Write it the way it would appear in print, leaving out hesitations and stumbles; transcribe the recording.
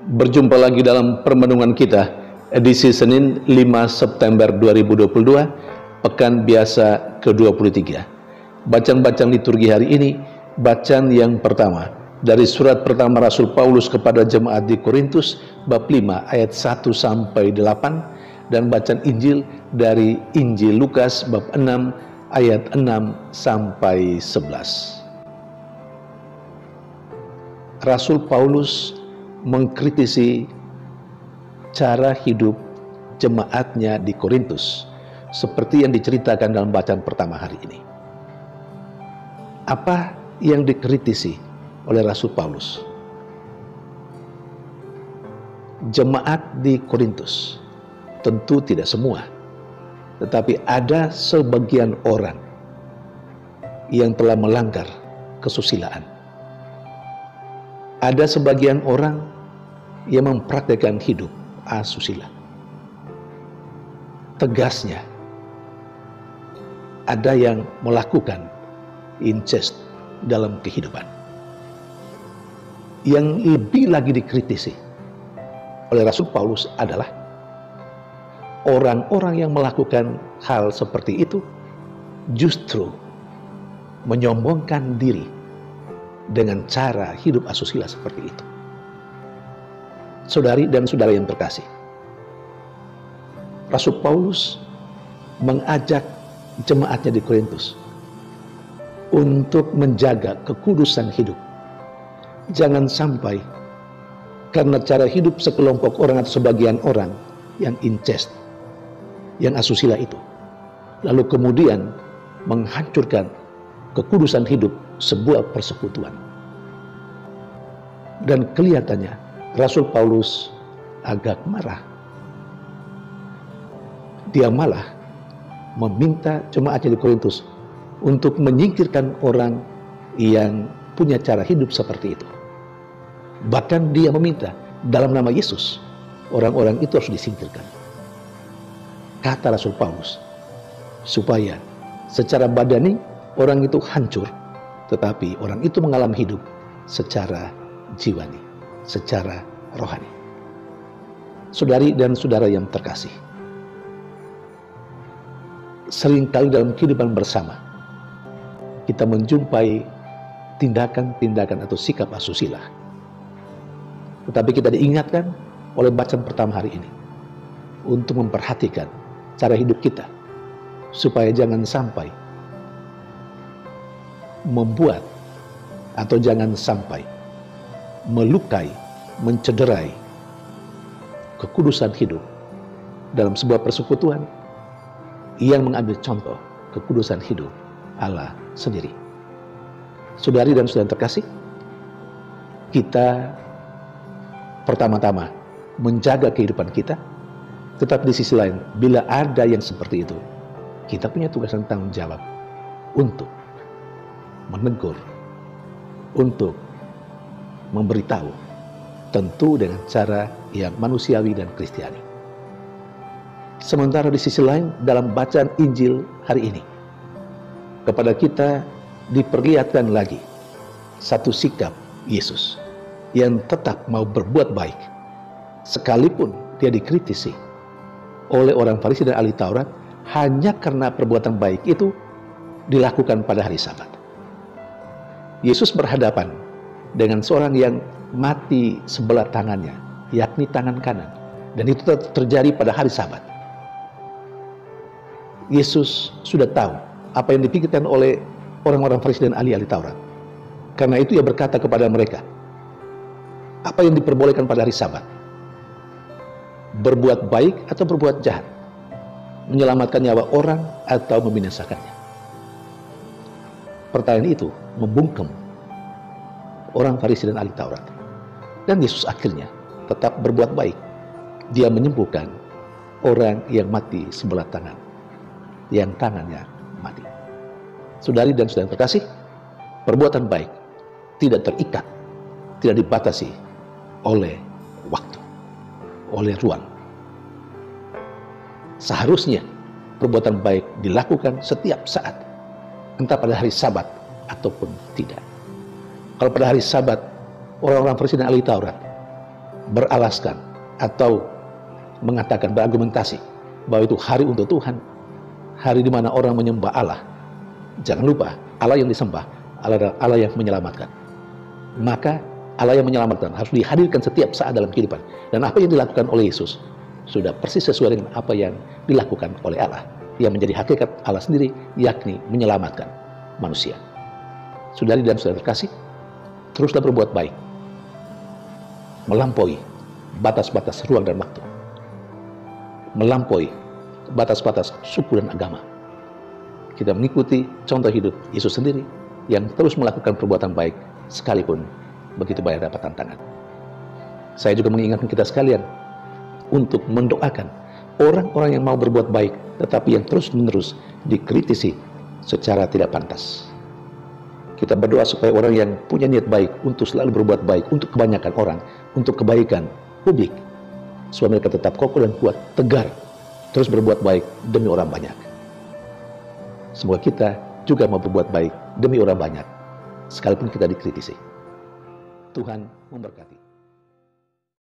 Berjumpa lagi dalam permenungan kita, edisi Senin 5 September 2022, Pekan Biasa ke-23. Bacaan-bacaan liturgi hari ini, bacaan yang pertama dari surat pertama Rasul Paulus kepada jemaat di Korintus, bab 5 ayat 1 sampai 8, dan bacaan Injil dari Injil Lukas bab 6 ayat 6 sampai 11. Rasul Paulus mengkritisi cara hidup jemaatnya di Korintus seperti yang diceritakan dalam bacaan pertama hari ini. Apa yang dikritisi oleh Rasul Paulus? Jemaat di Korintus, tentu tidak semua, tetapi ada sebagian orang yang telah melanggar kesusilaan. Ada sebagian orang yang mempraktikkan hidup asusila. Tegasnya, ada yang melakukan incest dalam kehidupan. Yang lebih lagi dikritisi oleh Rasul Paulus adalah orang-orang yang melakukan hal seperti itu justru menyombongkan diri dengan cara hidup asusila seperti itu. Saudari dan saudara yang terkasih, Rasul Paulus mengajak jemaatnya di Korintus untuk menjaga kekudusan hidup. Jangan sampai karena cara hidup sekelompok orang atau sebagian orang yang incest, yang asusila itu, lalu kemudian menghancurkan kekudusan hidup sebuah persekutuan. Dan kelihatannya Rasul Paulus agak marah. Dia malah meminta jemaatnya di Korintus untuk menyingkirkan orang yang punya cara hidup seperti itu. Bahkan dia meminta dalam nama Yesus, orang-orang itu harus disingkirkan. Kata Rasul Paulus, supaya secara badani orang itu hancur, tetapi orang itu mengalami hidup secara jiwani, secara rohani. Saudari dan saudara yang terkasih, seringkali dalam kehidupan bersama kita menjumpai tindakan-tindakan atau sikap asusila. Tetapi kita diingatkan oleh bacaan pertama hari ini untuk memperhatikan cara hidup kita supaya jangan sampai membuat atau jangan sampai melukai, mencederai kekudusan hidup dalam sebuah persekutuan yang mengambil contoh kekudusan hidup Allah sendiri. Saudari dan saudara terkasih, kita pertama-tama menjaga kehidupan kita, tetapi di sisi lain bila ada yang seperti itu, kita punya tugas dan tanggung jawab untuk menegur, untuk memberitahu, tentu dengan cara yang manusiawi dan kristiani. Sementara di sisi lain dalam bacaan Injil hari ini, kepada kita diperlihatkan lagi satu sikap Yesus yang tetap mau berbuat baik sekalipun dia dikritisi oleh orang Farisi dan ahli Taurat hanya karena perbuatan baik itu dilakukan pada hari Sabat. Yesus berhadapan dengan seorang yang mati sebelah tangannya, yakni tangan kanan, dan itu terjadi pada hari Sabat. Yesus sudah tahu apa yang dipikirkan oleh orang-orang Farisi dan ahli Taurat. Karena itu ia berkata kepada mereka, apa yang diperbolehkan pada hari Sabat? Berbuat baik atau berbuat jahat? Menyelamatkan nyawa orang atau membinasakannya? Pertanyaan itu membungkam orang Farisi dan ahli Taurat. Dan Yesus akhirnya tetap berbuat baik. Dia menyembuhkan orang yang mati sebelah tangan, yang tangannya mati. Saudari dan saudara terkasih, perbuatan baik tidak terikat, tidak dibatasi oleh waktu, oleh ruang. Seharusnya perbuatan baik dilakukan setiap saat, entah pada hari Sabat ataupun tidak. Kalau pada hari Sabat orang-orang Farisi dan ahli Taurat beralaskan atau mengatakan, berargumentasi bahwa itu hari untuk Tuhan, hari di mana orang menyembah Allah. Jangan lupa, Allah yang disembah adalah Allah yang menyelamatkan. Maka Allah yang menyelamatkan harus dihadirkan setiap saat dalam kehidupan. Dan apa yang dilakukan oleh Yesus sudah persis sesuai dengan apa yang dilakukan oleh Allah, yang menjadi hakikat Allah sendiri, yakni menyelamatkan manusia. Saudari dan saudara terkasih, teruslah berbuat baik, melampaui batas-batas ruang dan waktu, melampaui batas-batas suku dan agama. Kita mengikuti contoh hidup Yesus sendiri yang terus melakukan perbuatan baik sekalipun begitu banyak dapat tantangan. Saya juga mengingatkan kita sekalian untuk mendoakan orang-orang yang mau berbuat baik tetapi yang terus-menerus dikritisi secara tidak pantas. Kita berdoa supaya orang yang punya niat baik untuk selalu berbuat baik untuk kebanyakan orang, untuk kebaikan publik, supaya mereka tetap kokoh dan kuat, tegar, terus berbuat baik demi orang banyak. Semoga kita juga mau berbuat baik demi orang banyak, sekalipun kita dikritisi. Tuhan memberkati.